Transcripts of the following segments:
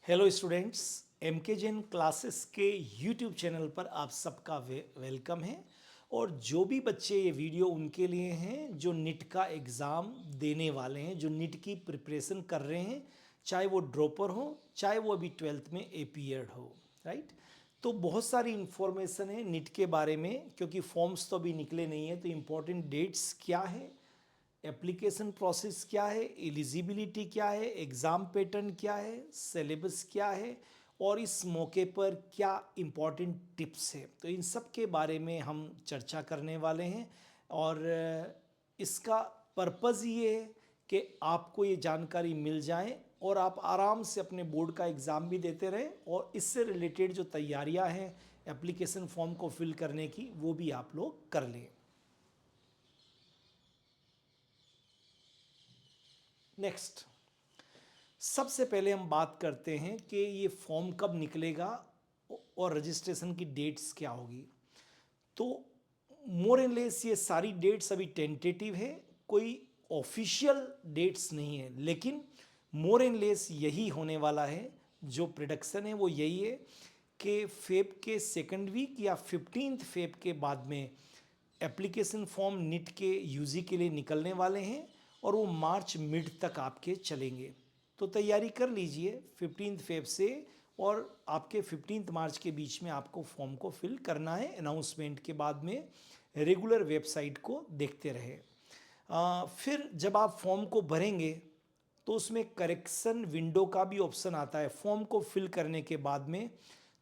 Hello students, M के Jain classes के YouTube channel पर आप सबका वेलकम है। और जो भी बच्चे ये वीडियो उनके लिए हैं जो निट का एग्ज़ाम देने वाले हैं, जो निट की प्रिपरेशन कर रहे हैं, चाहे वो ड्रॉपर हो चाहे वो अभी 12th में एपीएड हो, राइट। तो बहुत सारी इन्फॉर्मेशन है निट के बारे में, क्योंकि फॉर्म्स तो अभी निकले नहीं है। तो इम्पोर्टेंट डेट्स क्या है, एप्लीकेशन प्रोसेस क्या है, एलिजिबिलिटी क्या है, एग्ज़ाम पैटर्न क्या है, सिलेबस क्या है, और इस मौके पर क्या इम्पॉर्टेंट टिप्स है, तो इन सब के बारे में हम चर्चा करने वाले हैं। और इसका पर्पज़ ये है कि आपको ये जानकारी मिल जाए और आप आराम से अपने बोर्ड का एग्ज़ाम भी देते रहें, और इससे रिलेटेड जो तैयारियां हैं एप्लीकेशन फॉर्म को फिल करने की, वो भी आप लोग कर लें। नेक्स्ट, सबसे पहले हम बात करते हैं कि ये फॉर्म कब निकलेगा और रजिस्ट्रेशन की डेट्स क्या होगी। तो मोर एंड लेस ये सारी डेट्स अभी टेंटेटिव है, कोई ऑफिशियल डेट्स नहीं है, लेकिन मोर एंड लेस यही होने वाला है। जो प्रोडक्शन है वो यही है कि फेब के सेकंड वीक या 15th फेब के बाद में एप्लीकेशन फॉर्म निट के यूजी के लिए निकलने वाले हैं, और वो मार्च मिड तक आपके चलेंगे। तो तैयारी कर लीजिए 15 फेब से, और आपके 15 मार्च के बीच में आपको फॉर्म को फिल करना है। अनाउंसमेंट के बाद में रेगुलर वेबसाइट को देखते रहे। फिर जब आप फॉर्म को भरेंगे तो उसमें करेक्शन विंडो का भी ऑप्शन आता है फॉर्म को फिल करने के बाद में।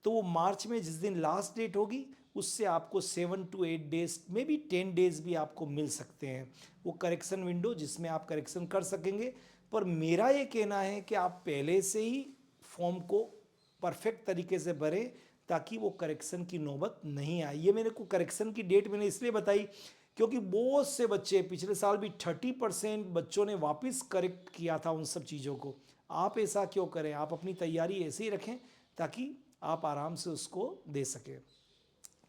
तो वो मार्च में जिस दिन लास्ट डेट होगी उससे आपको 7 to 8 डेज में भी 10 डेज भी आपको मिल सकते हैं, वो करेक्शन विंडो जिसमें आप करेक्शन कर सकेंगे। पर मेरा ये कहना है कि आप पहले से ही फॉर्म को परफेक्ट तरीके से भरें, ताकि वो करेक्शन की नौबत नहीं आए। ये मेरे को करेक्शन की डेट मैंने इसलिए बताई क्योंकि बहुत से बच्चे, पिछले साल भी 30% बच्चों ने वापस करेक्ट किया था उन सब चीज़ों को। आप ऐसा क्यों करें, आप अपनी तैयारी ऐसे ही रखें ताकि आप आराम से उसको दे सकें।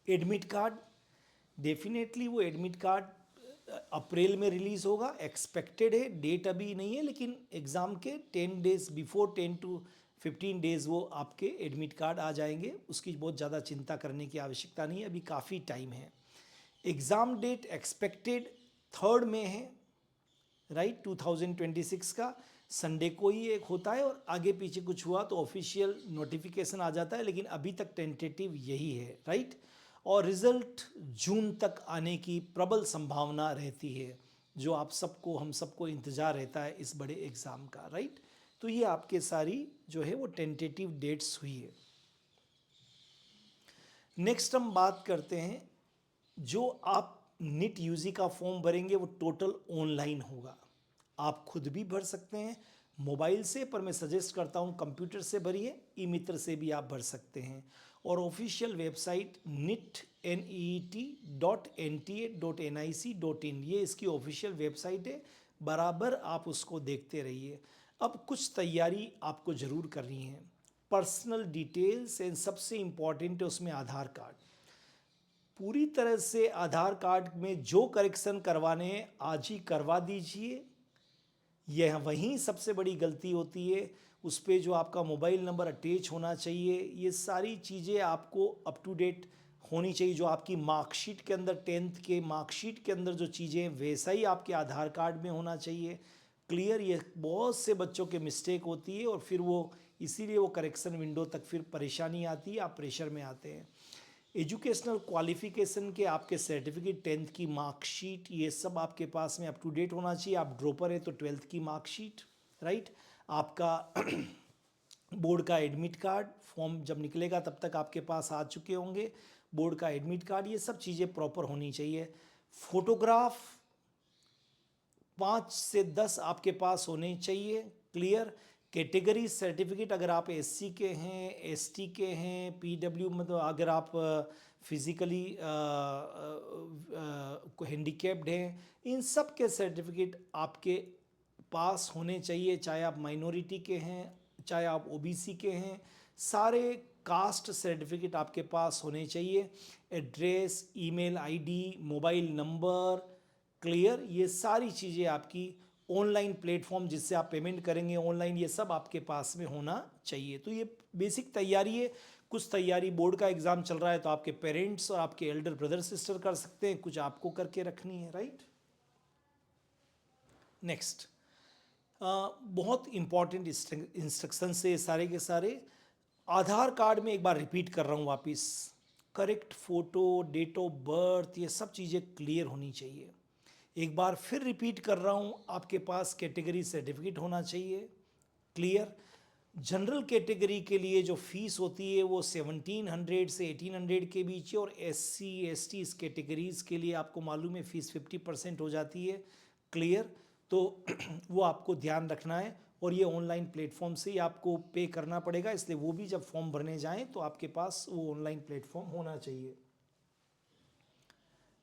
एडमिट कार्ड, डेफिनेटली वो एडमिट कार्ड अप्रैल में रिलीज़ होगा, एक्सपेक्टेड है। डेट अभी नहीं है, लेकिन एग्ज़ाम के 10 डेज बिफोर, 10 to 15 डेज़ वो आपके एडमिट कार्ड आ जाएंगे। उसकी बहुत ज़्यादा चिंता करने की आवश्यकता नहीं है, अभी काफ़ी टाइम है। एग्ज़ाम डेट एक्सपेक्टेड 3rd में है, राइट, 2026 का संडे को ही एक होता है, और आगे पीछे कुछ हुआ तो ऑफिशियल नोटिफिकेशन आ जाता है, लेकिन अभी तक टेंटेटिव यही है, राइट। और रिज़ल्ट जून तक आने की प्रबल संभावना रहती है, जो आप सबको, हम सबको इंतज़ार रहता है इस बड़े एग्ज़ाम का, राइट। तो ये आपके सारी जो है वो टेंटेटिव डेट्स हुई है। नेक्स्ट हम बात करते हैं, जो आप निट यूजी का फॉर्म भरेंगे वो टोटल ऑनलाइन होगा। आप खुद भी भर सकते हैं मोबाइल से, पर मैं सजेस्ट करता हूं कंप्यूटर से भरिए, ई मित्र से भी आप भर सकते हैं। और ऑफिशियल वेबसाइट NIT.NTA.NIC.in, ये इसकी ऑफिशियल वेबसाइट है, बराबर आप उसको देखते रहिए। अब कुछ तैयारी आपको ज़रूर करनी है, पर्सनल डिटेल्स एंड सबसे इम्पॉर्टेंट है उसमें आधार कार्ड। पूरी तरह से आधार कार्ड में जो करेक्शन करवाने हैं आज ही करवा दीजिए। यह वहीं सबसे बड़ी गलती होती है, उस पर जो आपका मोबाइल नंबर अटैच होना चाहिए, ये सारी चीज़ें आपको अप टू डेट होनी चाहिए। जो आपकी मार्कशीट के अंदर, 10th के मार्कशीट के अंदर जो चीज़ें हैं वैसा ही आपके आधार कार्ड में होना चाहिए। क्लियर, ये बहुत से बच्चों के मिस्टेक होती है, और फिर वो इसीलिए वो करेक्शन विंडो तक फिर परेशानी आती है, आप प्रेशर में आते हैं। एजुकेशनल क्वालिफिकेशन के आपके सर्टिफिकेट, 10th की मार्कशीट, ये सब आपके पास में अप टू डेट होना चाहिए। आप ड्रॉपर है तो 12th की मार्कशीट, राइट। आपका बोर्ड का एडमिट कार्ड, फॉर्म जब निकलेगा तब तक आपके पास आ चुके होंगे बोर्ड का एडमिट कार्ड, ये सब चीज़ें प्रॉपर होनी चाहिए। फोटोग्राफ 5 से 10 आपके पास होने चाहिए, क्लियर। कैटेगरी सर्टिफिकेट, अगर आप एससी के हैं, एसटी के हैं, पीडब्ल्यू, मतलब अगर आप फिज़िकली हैंडीकैप्ड हैं, इन सब के सर्टिफिकेट आपके पास होने चाहिए। चाहे आप माइनॉरिटी के हैं, चाहे आप ओबीसी के हैं, सारे कास्ट सर्टिफिकेट आपके पास होने चाहिए। Address, email ID, mobile number, clear, ये सारी चीज़ें आपकी ऑनलाइन प्लेटफॉर्म जिससे आप पेमेंट करेंगे ऑनलाइन, ये सब आपके पास में होना चाहिए। तो ये बेसिक तैयारी है। कुछ तैयारी बोर्ड का एग्ज़ाम चल रहा है तो आपके पेरेंट्स और आपके एल्डर ब्रदर सिस्टर कर सकते हैं, कुछ आपको करके रखनी है, राइट। नेक्स्ट, बहुत इंपॉर्टेंट इंस्ट्रक्शन से सारे के सारे। आधार कार्ड में एक बार रिपीट कर रहा हूँ वापस, correct photo, date of birth, ये सब चीज़ें क्लियर होनी चाहिए। एक बार फिर रिपीट कर रहा हूँ, आपके पास कैटेगरी सर्टिफिकेट होना चाहिए, क्लियर। जनरल कैटेगरी के लिए जो फीस होती है वो 1700 से 1800 के बीच है, और SC ST इस कैटेगरीज़ के लिए आपको मालूम है फीस 50% हो जाती है, क्लियर। तो वो आपको ध्यान रखना है, और ये ऑनलाइन प्लेटफॉर्म से ही आपको पे करना पड़ेगा, इसलिए वो भी जब फॉर्म भरने जाएं तो आपके पास वो ऑनलाइन प्लेटफॉर्म होना चाहिए।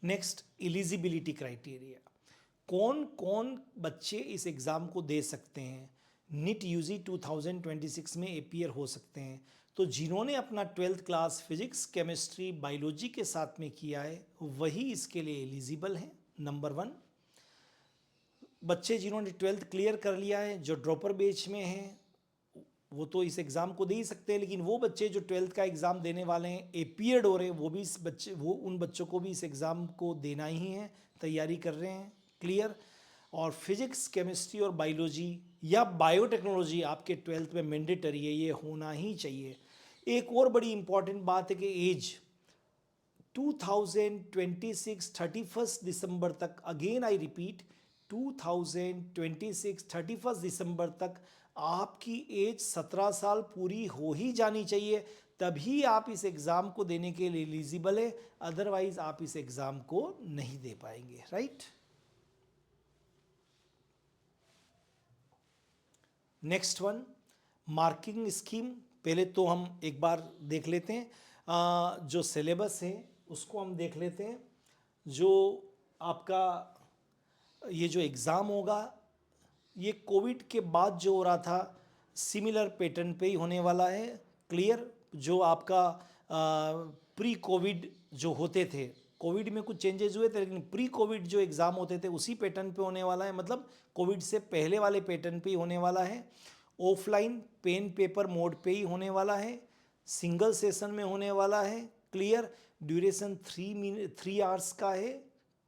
नेक्स्ट, एलिजिबिलिटी क्राइटेरिया, कौन कौन बच्चे इस एग्ज़ाम को दे सकते हैं, नीट यूजी 2026 में अपीयर हो सकते हैं। तो जिन्होंने अपना 12th class physics, chemistry, biology के साथ में किया है वही इसके लिए एलिजिबल हैं, नंबर 1। बच्चे जिन्होंने 12th क्लियर कर लिया है, जो ड्रॉपर बैच में हैं, वो तो इस एग्ज़ाम को दे ही सकते हैं, लेकिन वो बच्चे जो 12th का एग्ज़ाम देने वाले हैं, अपीयर्ड हो रहे हैं, वो उन बच्चों को भी इस एग्ज़ाम को देना ही है, तैयारी कर रहे हैं, क्लियर। और फिजिक्स, केमिस्ट्री और बायोलॉजी या बायोटेक्नोलॉजी आपके 12th में मैंडेटरी है, ये होना ही चाहिए। एक और बड़ी इंपॉर्टेंट बात है कि एज 2026 31 दिसंबर तक, अगेन आई रिपीट 2026 31 दिसंबर तक आपकी एज 17 साल पूरी हो ही जानी चाहिए, तभी आप इस एग्ज़ाम को देने के लिए एलिजिबल है, अदरवाइज आप इस एग्ज़ाम को नहीं दे पाएंगे, right. Next one, marking scheme. पहले तो हम एक बार देख लेते हैं, जो सिलेबस है उसको हम देख लेते हैं। जो आपका ये जो एग्ज़ाम होगा, ये कोविड के बाद जो हो रहा था सिमिलर पैटर्न पे ही होने वाला है, क्लियर। जो आपका प्री कोविड जो होते थे, कोविड में कुछ चेंजेस हुए थे, लेकिन प्री कोविड जो एग्ज़ाम होते थे उसी पैटर्न पे होने वाला है, मतलब कोविड से पहले वाले पैटर्न पे ही होने वाला है। ऑफलाइन पेन पेपर मोड पे ही होने वाला है, सिंगल सेशन में होने वाला है, क्लियर। ड्यूरेशन 3 आवर्स का है,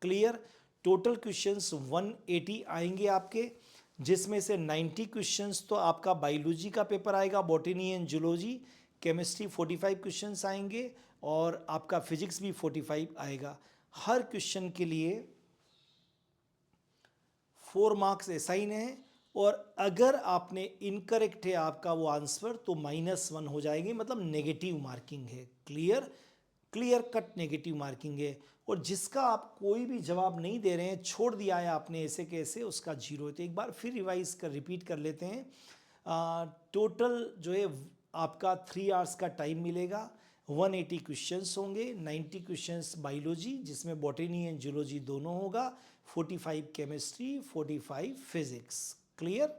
क्लियर। टोटल क्वेश्चंस 180 आएंगे आपके, जिसमें से 90 क्वेश्चंस तो आपका बायोलॉजी का पेपर आएगा, botany and zoology. Chemistry 45 questions आएंगे, और आपका फिजिक्स भी 45 आएगा। हर क्वेश्चन के लिए 4 मार्क्स असाइन है, और अगर आपने इनकरेक्ट है आपका वो आंसर तो -1 हो जाएंगे, मतलब नेगेटिव मार्किंग है, क्लियर कट नेगेटिव मार्किंग है। और जिसका आप कोई भी जवाब नहीं दे रहे हैं, छोड़ दिया है आपने ऐसे कैसे, उसका 0 है। तो एक बार फिर रिपीट कर लेते हैं। टोटल जो है आपका 3 आवर्स का टाइम मिलेगा, 180 क्वेश्चंस होंगे, 90 क्वेश्चंस बायोलॉजी जिसमें बॉटनी एंड जूलॉजी दोनों होगा, 45 केमिस्ट्री, 45 फिजिक्स, क्लियर।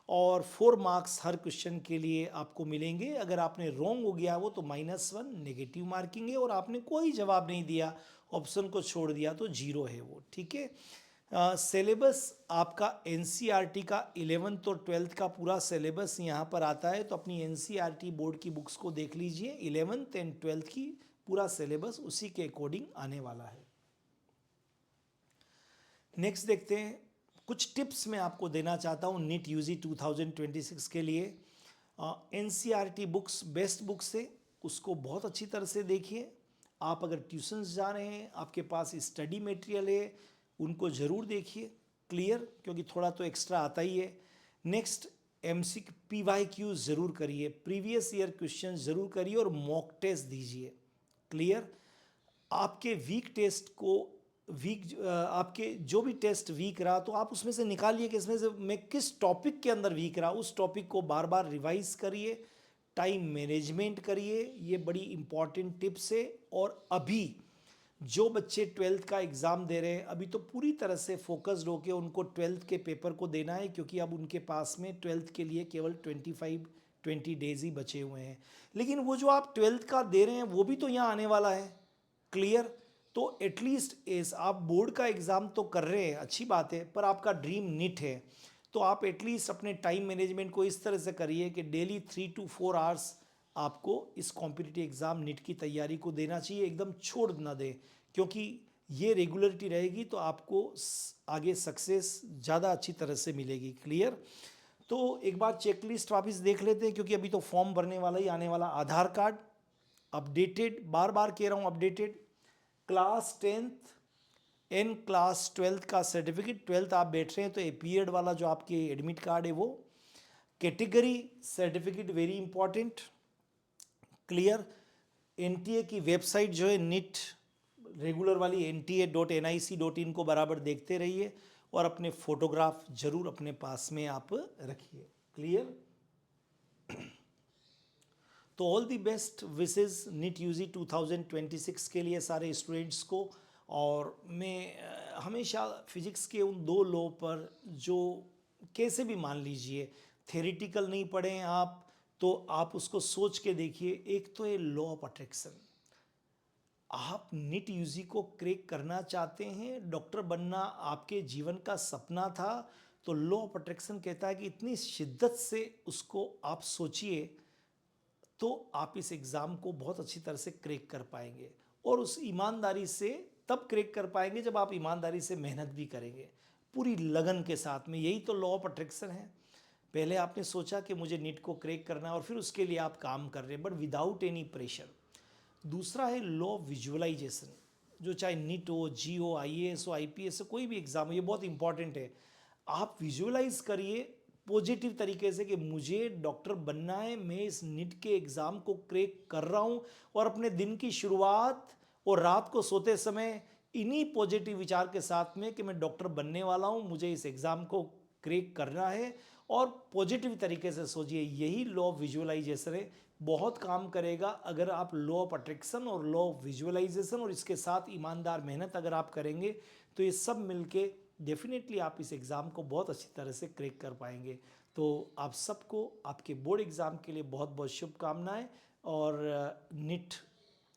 और 4 मार्क्स हर क्वेश्चन के लिए आपको मिलेंगे। अगर आपने रॉन्ग हो गया वो तो -1 नेगेटिव मार्किंग है, और आपने कोई जवाब नहीं दिया, ऑप्शन को छोड़ दिया तो 0 है वो, ठीक है। सिलेबस आपका NCERT का 11th और 12th का पूरा सिलेबस यहाँ पर आता है, तो अपनी NCERT बोर्ड की बुक्स को देख लीजिए, 11th एंड 12th की पूरा सिलेबस उसी के अकॉर्डिंग आने वाला है। नेक्स्ट देखते हैं, कुछ टिप्स मैं आपको देना चाहता हूँ नीट यूजी 2026 के लिए। NCERT बुक्स बेस्ट बुक्स है, उसको बहुत अच्छी तरह से देखिए। आप अगर ट्यूशन्स जा रहे हैं, आपके पास स्टडी मटेरियल है, उनको ज़रूर देखिए, क्लियर, क्योंकि थोड़ा तो एक्स्ट्रा आता ही है। नेक्स्ट, PYQ ज़रूर करिए, प्रीवियस ईयर क्वेश्चन ज़रूर करिए, और मॉक टेस्ट दीजिए, क्लियर। आपके वीक टेस्ट को आपके जो भी टेस्ट वीक रहा तो आप उसमें से निकालिए कि इसमें से मैं किस टॉपिक के अंदर वीक रहा, उस टॉपिक को बार बार रिवाइज करिए, टाइम मैनेजमेंट करिए, ये बड़ी इंपॉर्टेंट टिप्स है। और अभी जो बच्चे 12th का एग्ज़ाम दे रहे हैं, अभी तो पूरी तरह से फोकस्ड होकर उनको 12th के पेपर को देना है, क्योंकि अब उनके पास में 12th के लिए केवल 20 डेज़ ही बचे हुए हैं। लेकिन वो जो आप 12th का दे रहे हैं वो भी तो यहाँ आने वाला है, क्लियर। तो एटलीस्ट इस आप बोर्ड का एग्ज़ाम तो कर रहे हैं, अच्छी बात है, पर आपका ड्रीम नीट है, तो आप एटलीस्ट अपने टाइम मैनेजमेंट को इस तरह से करिए कि डेली 3 to 4 आवर्स आपको इस कॉम्पिटिटिव एग्ज़ाम नीट की तैयारी को देना चाहिए, एकदम छोड़ ना दें, क्योंकि ये रेगुलरिटी रहेगी तो आपको आगे सक्सेस ज़्यादा अच्छी तरह से मिलेगी। क्लियर? तो एक बार चेकलिस्ट वापस देख लेते हैं, क्योंकि अभी तो फॉर्म भरने वाला ही आने वाला। आधार कार्ड अपडेटेड, बार बार कह रहा हूँ updated, class 10th and class 12th का सर्टिफिकेट, 12th आप बैठ रहे हैं तो पीरियड वाला जो आपके एडमिट कार्ड है वो, category certificate very important. Clear? NTA की वेबसाइट जो है नीट रेगुलर वाली nta.nic.in को बराबर देखते रहिए और अपने फोटोग्राफ जरूर अपने पास में आप रखिए। क्लियर? तो all the best wishes NEET UG 2026 के लिए सारे स्टूडेंट्स को। और मैं हमेशा फिजिक्स के उन 2 लॉ पर, जो कैसे भी मान लीजिए थेरिटिकल नहीं पढ़ें आप, तो आप उसको सोच के देखिए। एक तो है लॉ ऑफ अट्रैक्शन, आप नीट यूजी को क्रैक करना चाहते हैं, डॉक्टर बनना आपके जीवन का सपना था, तो लॉ ऑफ अट्रैक्शन कहता है कि इतनी शिद्दत से उसको आप सोचिए तो आप इस एग्ज़ाम को बहुत अच्छी तरह से क्रैक कर पाएंगे। और उस ईमानदारी से तब क्रैक कर पाएंगे जब आप ईमानदारी से मेहनत भी करेंगे पूरी लगन के साथ में। यही तो लॉ ऑफ अट्रैक्शन है। पहले आपने सोचा कि मुझे नीट को क्रैक करना है और फिर उसके लिए आप काम कर रहे हैं, बट विदाउट एनी प्रेशर। दूसरा है लॉ ऑफ विजुअलाइजेशन, जो चाहे नीट हो, जी हो, IAS हो, IPS हो, कोई भी एग्ज़ाम हो, ये बहुत इंपॉर्टेंट है। आप विजुअलाइज करिए पॉजिटिव तरीके से कि मुझे डॉक्टर बनना है, मैं इस नीट के एग्ज़ाम को क्रैक कर रहा हूँ, और अपने दिन की शुरुआत और रात को सोते समय इन्हीं पॉजिटिव विचार के साथ में कि मैं डॉक्टर बनने वाला हूँ, मुझे इस एग्ज़ाम को क्रैक करना है, और पॉजिटिव तरीके से सोचिए। यही लॉ ऑफ विजुअलाइजेशन है, बहुत काम करेगा अगर आप लॉ ऑफ अट्रैक्शन और लॉ ऑफ विजुअलाइजेशन और इसके साथ ईमानदार मेहनत अगर आप करेंगे तो ये सब मिलके डेफिनेटली आप इस एग्ज़ाम को बहुत अच्छी तरह से क्रैक कर पाएंगे। तो आप सबको आपके बोर्ड एग्ज़ाम के लिए बहुत बहुत शुभकामनाएं। और नीट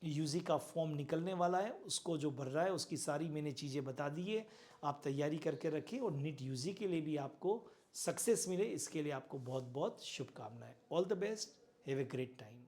यूजी का फॉर्म निकलने वाला है, उसको जो भर रहा है उसकी सारी मैंने चीज़ें बता दी है, आप तैयारी करके रखिए और नीट यूजी के लिए भी आपको सक्सेस मिले, इसके लिए आपको बहुत बहुत शुभकामनाएं। All the best, have a great time.